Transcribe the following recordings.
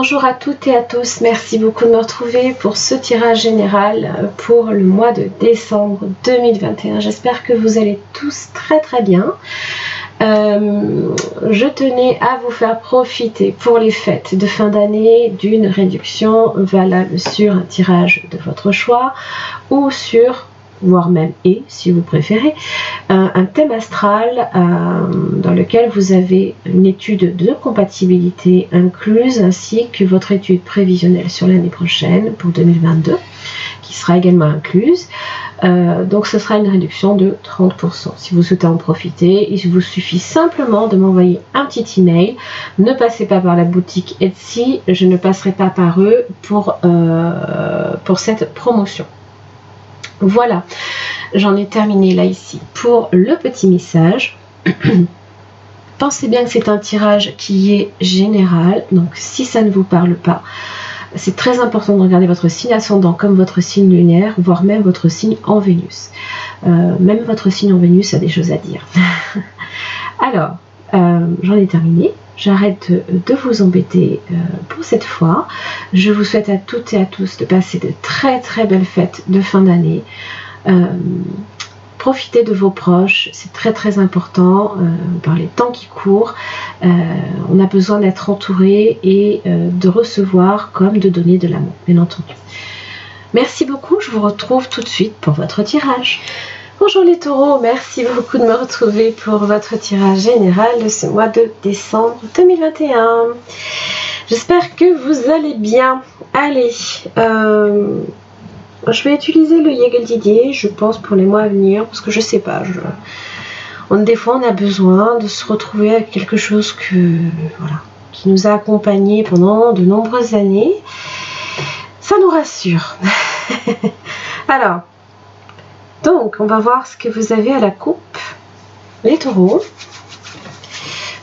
Bonjour à toutes et à tous, merci beaucoup de me retrouver pour ce tirage général pour le mois de décembre 2021. J'espère que vous allez tous très très bien. Je tenais à vous faire profiter pour les fêtes de fin d'année d'une réduction valable sur un tirage de votre choix ou sur, voire même si vous préférez, un thème astral dans lequel vous avez une étude de compatibilité incluse ainsi que votre étude prévisionnelle sur l'année prochaine pour 2022 qui sera également incluse. Donc ce sera une réduction de 30%. Si vous souhaitez en profiter, il vous suffit simplement de m'envoyer un petit email. Ne passez pas par la boutique Etsy, je ne passerai pas par eux pour cette promotion. Voilà, j'en ai terminé là ici pour le petit message. Pensez bien que c'est un tirage qui est général, donc si ça ne vous parle pas, c'est très important de regarder votre signe ascendant comme votre signe lunaire, voire même votre signe en Vénus. Même votre signe en Vénus a des choses à dire. Alors, j'en ai terminé. J'arrête de vous embêter pour cette fois. Je vous souhaite à toutes et à tous de passer de très très belles fêtes de fin d'année. Profitez de vos proches, c'est très très important par les temps qui courent. On a besoin d'être entouré et de recevoir comme de donner de l'amour, bien entendu. Merci beaucoup, je vous retrouve tout de suite pour votre tirage. Bonjour les taureaux, merci beaucoup de me retrouver pour votre tirage général de ce mois de décembre 2021. J'espère que vous allez bien. Allez, je vais utiliser le Yegel Didier, je pense, pour les mois à venir, parce que je sais pas, des fois on a besoin de se retrouver avec quelque chose qui nous a accompagnés pendant de nombreuses années. Ça nous rassure. Alors, donc, on va voir ce que vous avez à la coupe, les taureaux,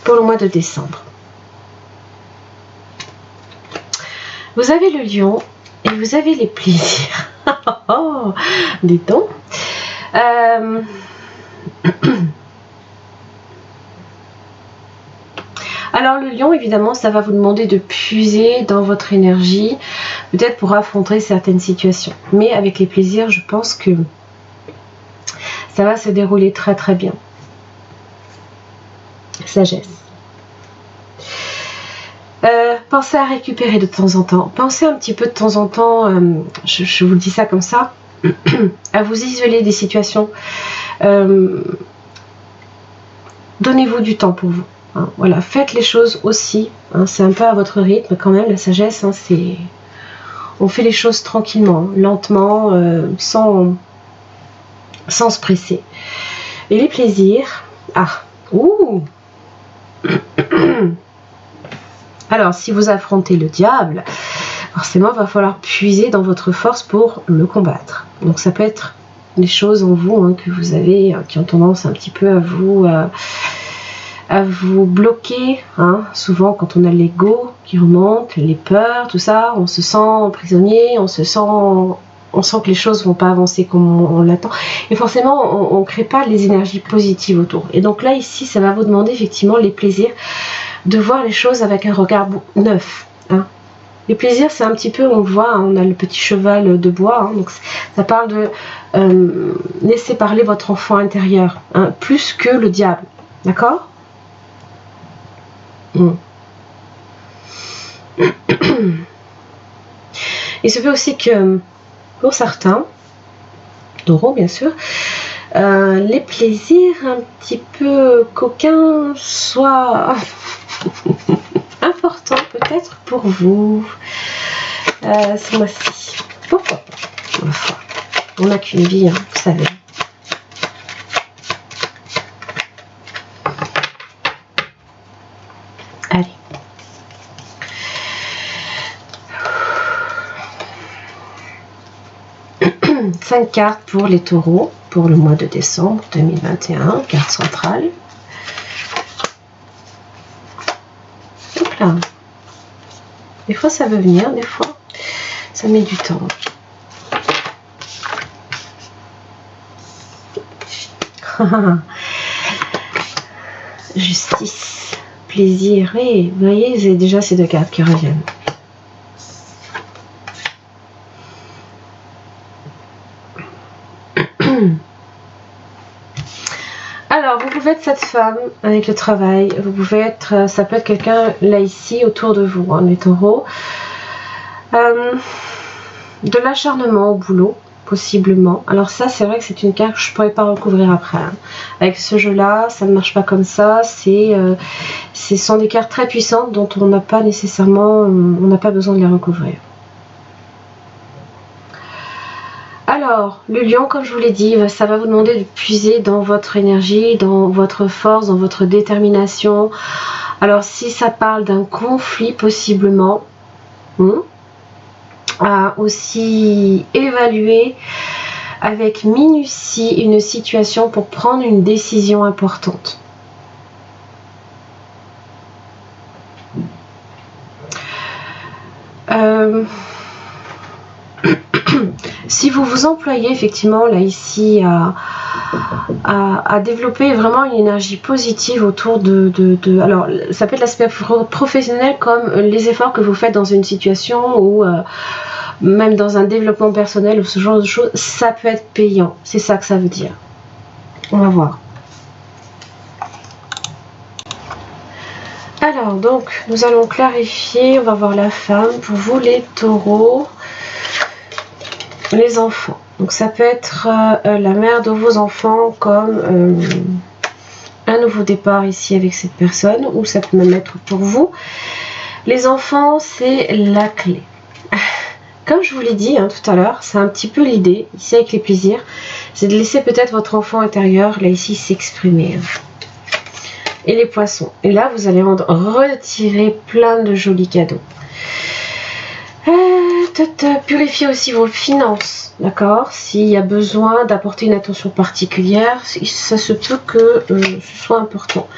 pour le mois de décembre. Vous avez le lion et vous avez les plaisirs. Oh, dis donc. Alors le lion, évidemment, ça va vous demander de puiser dans votre énergie, peut-être pour affronter certaines situations. Mais avec les plaisirs, je pense que ça va se dérouler très très bien. Sagesse. Pensez à récupérer de temps en temps. Pensez un petit peu de temps en temps, je vous dis ça comme ça, à vous isoler des situations. Donnez-vous du temps pour vous. Hein, voilà, faites les choses aussi. Hein, c'est un peu à votre rythme quand même. La sagesse, hein, c'est... On fait les choses tranquillement, lentement, sans se presser. Et les plaisirs... Alors, si vous affrontez le diable, forcément, il va falloir puiser dans votre force pour le combattre. Donc, ça peut être les choses en vous que vous avez, qui ont tendance un petit peu à vous bloquer. Hein. Souvent, quand on a l'ego qui remonte, les peurs, tout ça, on se sent prisonnier, on sent que les choses ne vont pas avancer comme on l'attend. Et forcément, on ne crée pas les énergies positives autour. Et donc là, ici, ça va vous demander effectivement les plaisirs, de voir les choses avec un regard neuf. Hein. Les plaisirs, c'est un petit peu, on le voit, hein, on a le petit cheval de bois. Hein, donc ça parle de laisser parler votre enfant intérieur, hein, plus que le diable. D'accord ? Il se fait aussi que, pour certains, taureaux bien sûr, les plaisirs un petit peu coquins soient importants peut-être pour vous ce mois-ci. Pourquoi pas ? On n'a qu'une vie, hein, vous savez. Allez. Cinq cartes pour les taureaux pour le mois de décembre 2021, carte centrale. Hop là. Des fois ça veut venir, des fois ça met du temps. Justice, plaisir, et vous voyez, c'est déjà ces deux cartes qui reviennent. pouvez être cette femme avec le travail, vous pouvez être, ça peut être quelqu'un là ici autour de vous, hein, les taureaux. De l'acharnement au boulot, possiblement. Alors ça, c'est vrai que c'est une carte que je ne pourrais pas recouvrir après. Hein. Avec ce jeu-là, ça ne marche pas comme ça. Ce sont des cartes très puissantes dont on n'a pas nécessairement, on n'a pas besoin de les recouvrir. Alors, le lion, comme je vous l'ai dit, ça va vous demander de puiser dans votre énergie, dans votre force, dans votre détermination. Alors, si ça parle d'un conflit, possiblement, à aussi évaluer avec minutie une situation pour prendre une décision importante. Si vous vous employez effectivement là ici à développer vraiment une énergie positive autour alors ça peut être l'aspect professionnel comme les efforts que vous faites dans une situation ou même dans un développement personnel ou ce genre de choses, ça peut être payant, c'est ça que ça veut dire. On va voir. Alors donc nous allons clarifier, on va voir la femme pour vous les taureaux. Les enfants, donc ça peut être la mère de vos enfants comme un nouveau départ ici avec cette personne, ou ça peut même être pour vous. Les enfants, c'est la clé. Comme je vous l'ai dit hein, tout à l'heure, c'est un petit peu l'idée, ici avec les plaisirs, c'est de laisser peut-être votre enfant intérieur, là ici, s'exprimer. Et les poissons, et là vous allez en retirer plein de jolis cadeaux. Purifiez aussi vos finances, d'accord? S'il y a besoin d'apporter une attention particulière, ça se peut que ce soit important.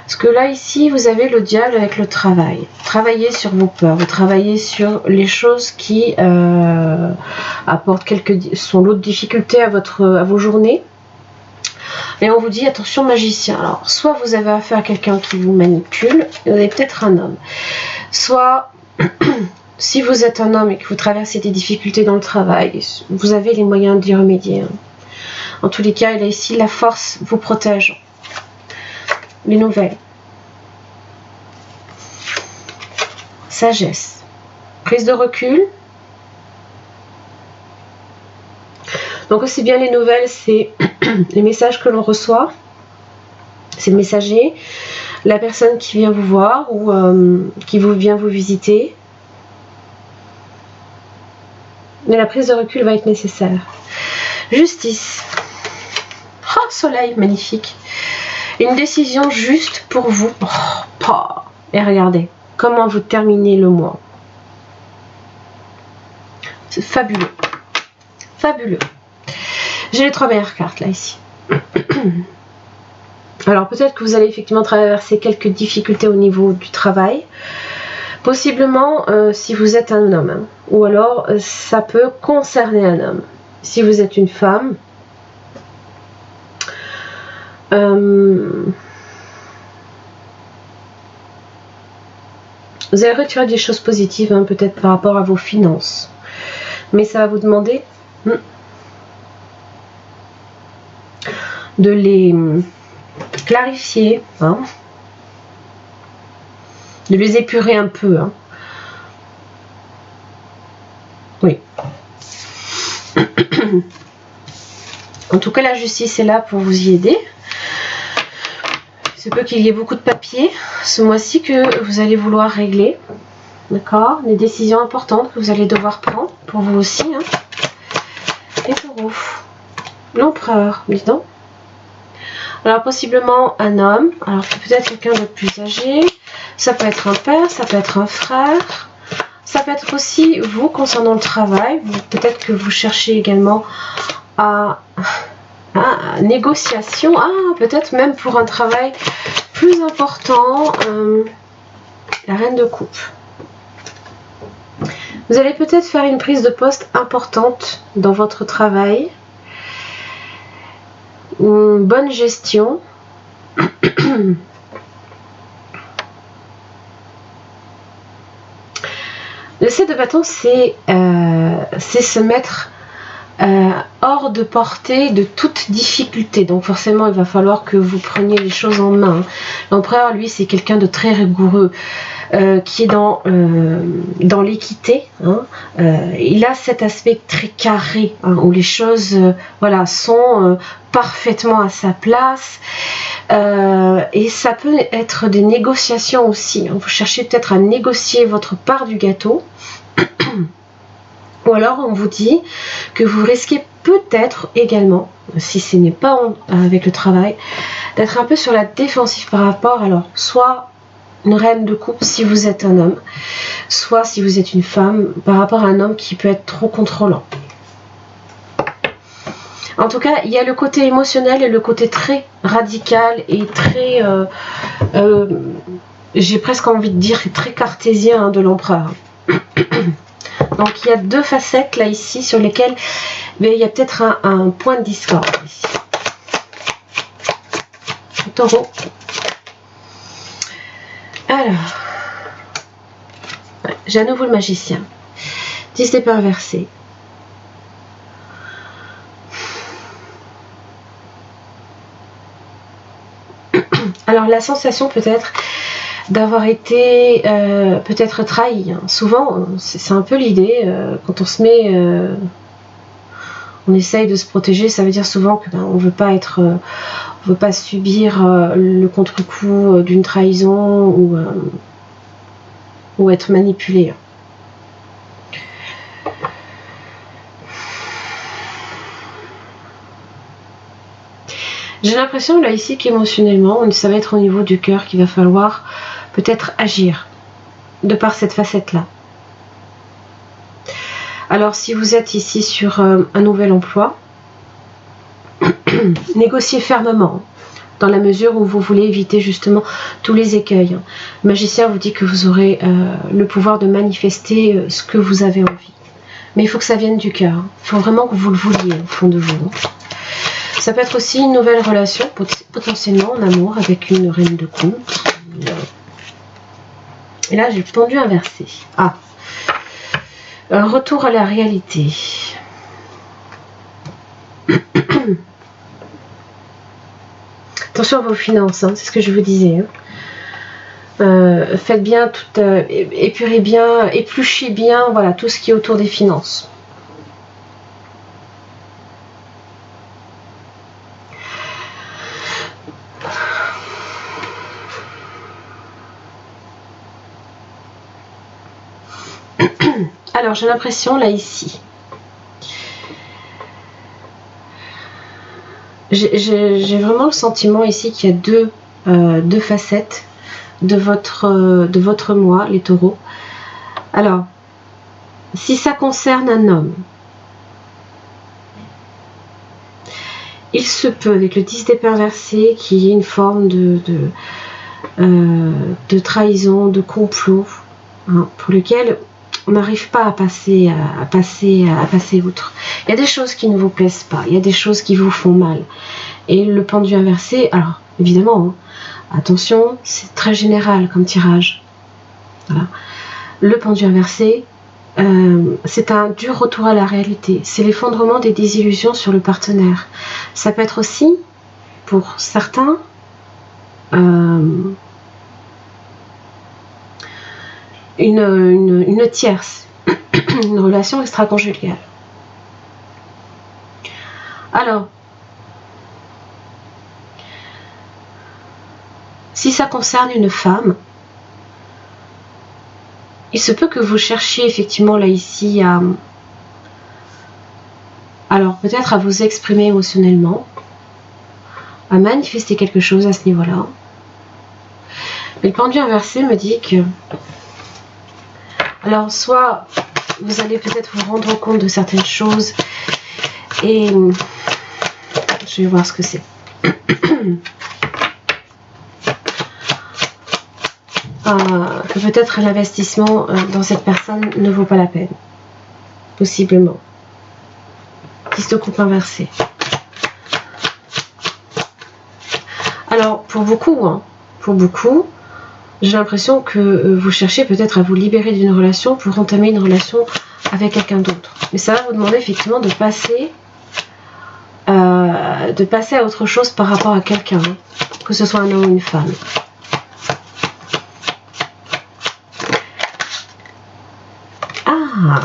Parce que là, ici, vous avez le diable avec le travail. Travaillez sur vos peurs, vous travaillez sur les choses qui apportent son lot de difficultés à vos journées. Et on vous dit, attention magicien. Alors, soit vous avez affaire à quelqu'un qui vous manipule, vous avez peut-être un homme. Soit... Si vous êtes un homme et que vous traversez des difficultés dans le travail, vous avez les moyens d'y remédier. En tous les cas, là ici, la force vous protège. Les nouvelles. Sagesse. Prise de recul. Donc aussi bien les nouvelles, c'est les messages que l'on reçoit. C'est le messager. La personne qui vient vous voir ou qui vient vous visiter. Mais la prise de recul va être nécessaire. Justice. Oh, soleil, magnifique. Une décision juste pour vous. Oh, et regardez, comment vous terminez le mois. C'est fabuleux. Fabuleux. J'ai les 3 meilleures cartes là, ici. Alors, peut-être que vous allez effectivement traverser quelques difficultés au niveau du travail. Possiblement si vous êtes un homme, hein. Ou alors ça peut concerner un homme. Si vous êtes une femme, vous allez retirer des choses positives, hein, peut-être par rapport à vos finances. Mais ça va vous demander de les clarifier, hein. De les épurer un peu. Hein. Oui. En tout cas, la justice est là pour vous y aider. Il se peut qu'il y ait beaucoup de papiers ce mois-ci que vous allez vouloir régler. D'accord? Des décisions importantes que vous allez devoir prendre pour vous aussi. Hein. Et taureau. L'empereur, dis donc. Alors, possiblement un homme. Alors, peut-être quelqu'un de plus âgé. Ça peut être un père, ça peut être un frère, ça peut être aussi vous concernant le travail. Peut-être que vous cherchez également à négociation, peut-être même pour un travail plus important, la reine de coupe. Vous allez peut-être faire une prise de poste importante dans votre travail, une bonne gestion. Le 7 de bâton, c'est se mettre hors hors de portée de toute difficulté. Donc forcément, il va falloir que vous preniez les choses en main. L'empereur, lui, c'est quelqu'un de très rigoureux, qui est dans l'équité. Hein. Il a cet aspect très carré, hein, où les choses voilà, sont parfaitement à sa place. Et ça peut être des négociations aussi. Hein. Vous cherchez peut-être à négocier votre part du gâteau. Ou alors on vous dit que vous risquez peut-être également, si ce n'est pas avec le travail, d'être un peu sur la défensive par rapport, alors soit une reine de coupe si vous êtes un homme, soit si vous êtes une femme, par rapport à un homme qui peut être trop contrôlant. En tout cas, il y a le côté émotionnel et le côté très radical et très, j'ai presque envie de dire, très cartésien, hein, de l'empereur. Donc il y a deux facettes là ici sur lesquelles mais il y a peut-être un point de discorde ici. Taureau. Alors, ouais, j'ai à nouveau le magicien. 10 d'épée inversée. Alors la sensation peut-être d'avoir été peut-être trahi. Hein. Souvent, c'est un peu l'idée, quand on se met, on essaye de se protéger, ça veut dire souvent que on veut pas être, on veut pas subir le contre-coup d'une trahison ou être manipulé. J'ai l'impression là ici qu'émotionnellement, ça va être au niveau du cœur qu'il va falloir peut-être agir de par cette facette là. Alors si vous êtes ici sur un nouvel emploi, négociez fermement dans la mesure où vous voulez éviter justement tous les écueils. Le magicien vous dit que vous aurez le pouvoir de manifester ce que vous avez envie. Mais il faut que ça vienne du cœur. Il faut vraiment que vous le vouliez au fond de vous. Ça peut être aussi une nouvelle relation, potentiellement en amour, avec une reine de coupe. Et là, j'ai le pendu inversé. Ah, un retour à la réalité. Attention à vos finances, hein, c'est ce que je vous disais. Hein. Faites bien, épurez bien, épluchez bien, voilà, tout ce qui est autour des finances. Alors j'ai l'impression là ici, j'ai vraiment le sentiment ici qu'il y a deux facettes de votre moi, les taureaux. Alors si ça concerne un homme, il se peut avec le 10 d'épée inversé qu'il y ait une forme de trahison, de complot, hein, pour lequel on n'arrive pas à passer outre. Il y a des choses qui ne vous plaisent pas, il y a des choses qui vous font mal. Et le pendu inversé, alors évidemment, hein, attention, c'est très général comme tirage. Voilà. Le pendu inversé, c'est un dur retour à la réalité. C'est l'effondrement des désillusions sur le partenaire. Ça peut être aussi, pour certains, une tierce, une relation extra-conjugale. Alors, si ça concerne une femme, il se peut que vous cherchiez effectivement là ici alors peut-être à vous exprimer émotionnellement, à manifester quelque chose à ce niveau-là. Mais le pendu inversé me dit que alors soit vous allez peut-être vous rendre compte de certaines choses et je vais voir ce que c'est. Que peut-être l'investissement dans cette personne ne vaut pas la peine. Possiblement. 10 de coupe inversé. Alors pour beaucoup, j'ai l'impression que vous cherchez peut-être à vous libérer d'une relation pour entamer une relation avec quelqu'un d'autre. Mais ça va vous demander effectivement de passer de passer à autre chose par rapport à quelqu'un, hein, que ce soit un homme ou une femme. Ah,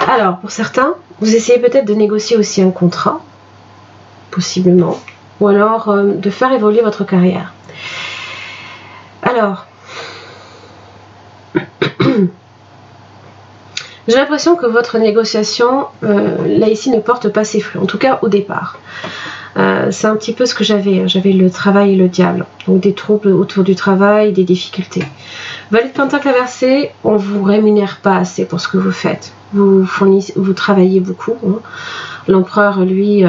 alors pour certains, vous essayez peut-être de négocier aussi un contrat, possiblement, ou alors de faire évoluer votre carrière. Alors, j'ai l'impression que votre négociation, là ici, ne porte pas ses fruits, en tout cas au départ. C'est un petit peu ce que j'avais. J'avais le travail et le diable. Donc des troubles autour du travail, des difficultés. Valet de Pentacle inversé, on ne vous rémunère pas assez pour ce que vous faites. Vous travaillez beaucoup. Hein. L'empereur, lui,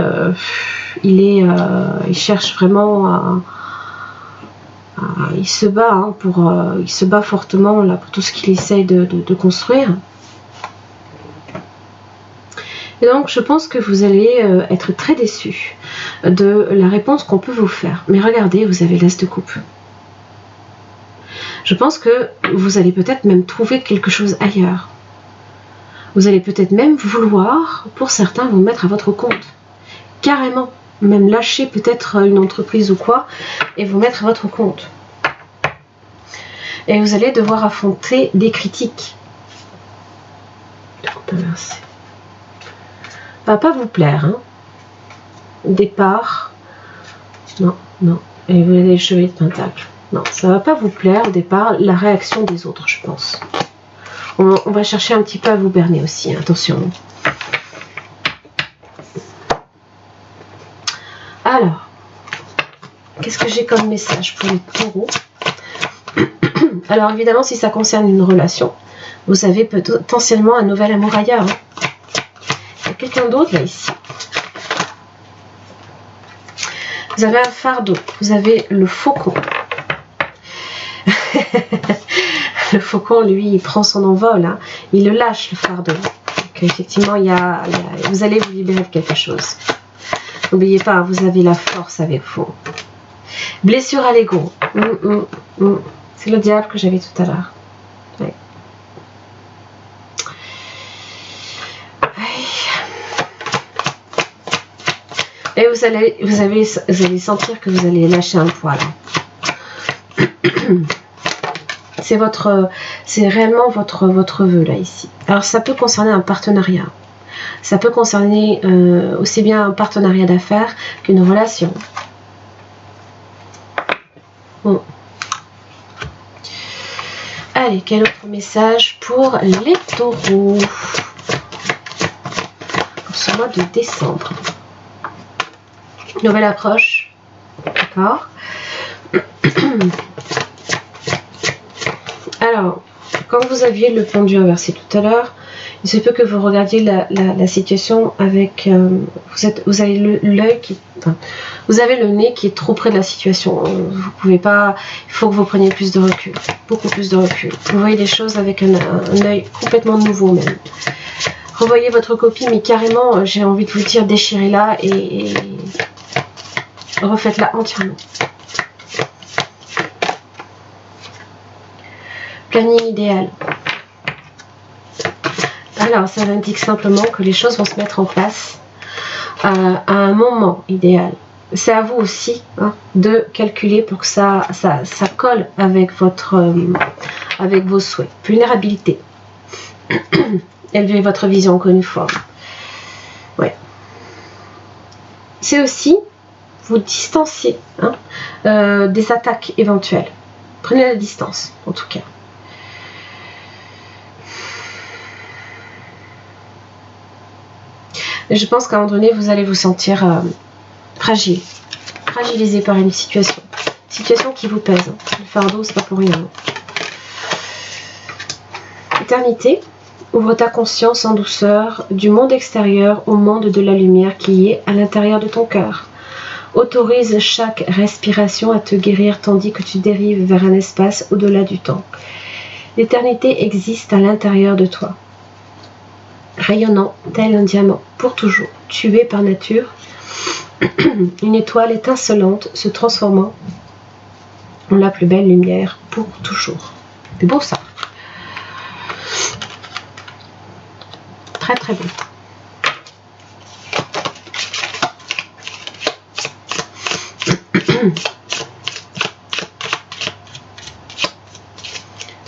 il cherche vraiment il se bat il se bat fortement là, pour tout ce qu'il essaye de construire. Et donc je pense que vous allez être très déçu de la réponse qu'on peut vous faire. Mais regardez, vous avez l'As de coupe. Je pense que vous allez peut-être même trouver quelque chose ailleurs. Vous allez peut-être même vouloir, pour certains, vous mettre à votre compte. Carrément. Même lâcher peut-être une entreprise ou quoi, et vous mettre à votre compte. Et vous allez devoir affronter des critiques. Ça va pas vous plaire, hein. Départ. Non, non. Et vous avez les chevaliers de Pentacle. Non, ça va pas vous plaire au départ, la réaction des autres, je pense. On va chercher un petit peu à vous berner aussi, attention. Alors, qu'est-ce que j'ai comme message pour les taureaux? Alors évidemment, si ça concerne une relation, vous avez potentiellement un nouvel amour ailleurs. Hein. Il y a quelqu'un d'autre là ici. Vous avez un fardeau, vous avez le faucon. Le faucon, lui, il prend son envol, hein. Il le lâche, le fardeau. Donc effectivement, vous allez vous libérer de quelque chose. N'oubliez pas, vous avez la force avec vous. Blessure à l'ego. C'est le diable que j'avais tout à l'heure. Ouais. Et vous allez sentir que vous allez lâcher un poil. C'est réellement votre vœu là ici. Alors ça peut concerner un partenariat. Ça peut concerner aussi bien un partenariat d'affaires qu'une relation. Bon. Allez, quel autre message pour les taureaux pour ce mois de décembre? Nouvelle approche. D'accord. Alors, quand vous aviez le pendu inversé tout à l'heure, il se peut que vous regardiez la situation avec... vous avez l'œil qui... Enfin, vous avez le nez qui est trop près de la situation. Vous pouvez pas... Il faut que vous preniez plus de recul. Beaucoup plus de recul. Vous voyez les choses avec un œil complètement nouveau même. Revoyez votre copie, mais carrément, j'ai envie de vous dire, déchirez-la et refaites-la entièrement. Planning idéal. Alors, ça indique simplement que les choses vont se mettre en place à un moment idéal. C'est à vous aussi hein, de calculer pour que ça colle avec avec vos souhaits. Vulnérabilité. Élevez votre vision encore une fois. Ouais. C'est aussi vous distancier hein, des attaques éventuelles. Prenez la distance, en tout cas. Et je pense qu'à un moment donné, vous allez vous sentir fragile, fragilisé par une situation qui vous pèse. Le fardeau, c'est pas pour rien. Éternité, ouvre ta conscience en douceur du monde extérieur au monde de la lumière qui est à l'intérieur de ton cœur. Autorise chaque respiration à te guérir tandis que tu dérives vers un espace au-delà du temps. L'éternité existe à l'intérieur de toi. Rayonnant tel un diamant pour toujours, tu es par nature une étoile étincelante se transformant en la plus belle lumière pour toujours. C'est beau ça. Très très beau.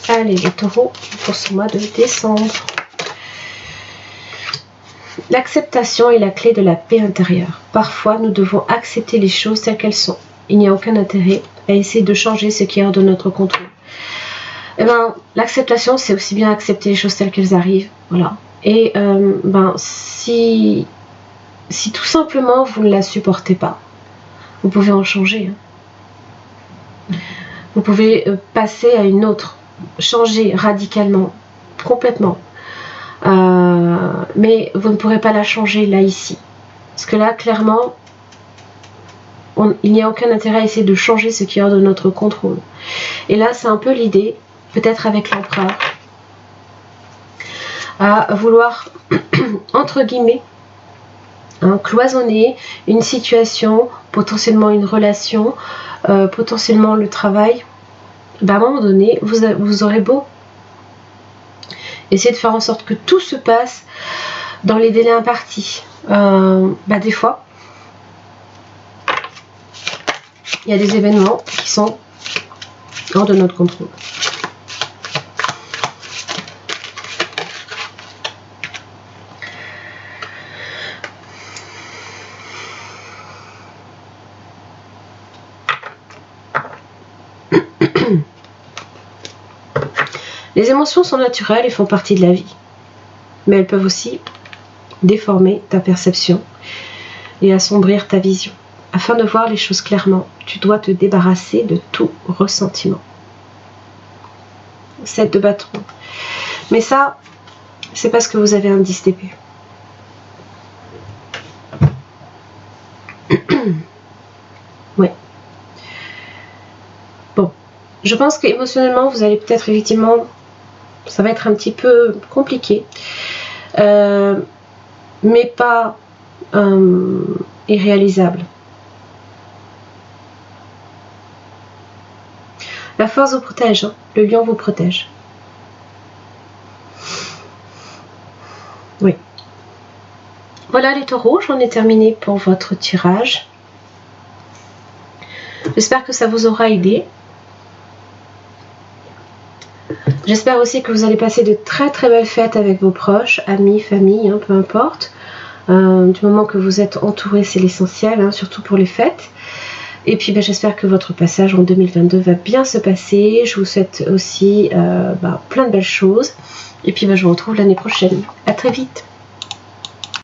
Allez, les taureaux, pour ce mois de décembre. L'acceptation est la clé de la paix intérieure. Parfois, nous devons accepter les choses telles qu'elles sont. Il n'y a aucun intérêt à essayer de changer ce qui est hors de notre contrôle. Eh ben, l'acceptation, c'est aussi bien accepter les choses telles qu'elles arrivent. Voilà. Et si tout simplement vous ne la supportez pas, vous pouvez en changer. Vous pouvez passer à une autre, changer radicalement, complètement. Mais vous ne pourrez pas la changer là, ici. Parce que là, clairement, il n'y a aucun intérêt à essayer de changer ce qui est hors de notre contrôle. Et là, c'est un peu l'idée, peut-être avec l'empereur, à vouloir, entre guillemets, cloisonner une situation, potentiellement une relation, potentiellement le travail. À un moment donné, vous aurez beau essayer de faire en sorte que tout se passe dans les délais impartis. Des fois, il y a des événements qui sont hors de notre contrôle. Les émotions sont naturelles et font partie de la vie, mais elles peuvent aussi déformer ta perception et assombrir ta vision. Afin de voir les choses clairement, tu dois te débarrasser de tout ressentiment. 7 de bâton. Mais ça, c'est parce que vous avez un 10 d'épée. Oui. Bon. Je pense qu'émotionnellement, vous allez peut-être effectivement... Ça va être un petit peu compliqué. Mais pas irréalisable. La force vous protège, le lion vous protège. Oui. Voilà les taureaux, j'en ai terminé pour votre tirage. J'espère que ça vous aura aidé. J'espère aussi que vous allez passer de très très belles fêtes avec vos proches, amis, famille, peu importe. Du moment que vous êtes entourés, c'est l'essentiel, surtout pour les fêtes. Et puis j'espère que votre passage en 2022 va bien se passer. Je vous souhaite aussi plein de belles choses. Et puis je vous retrouve l'année prochaine. À très vite.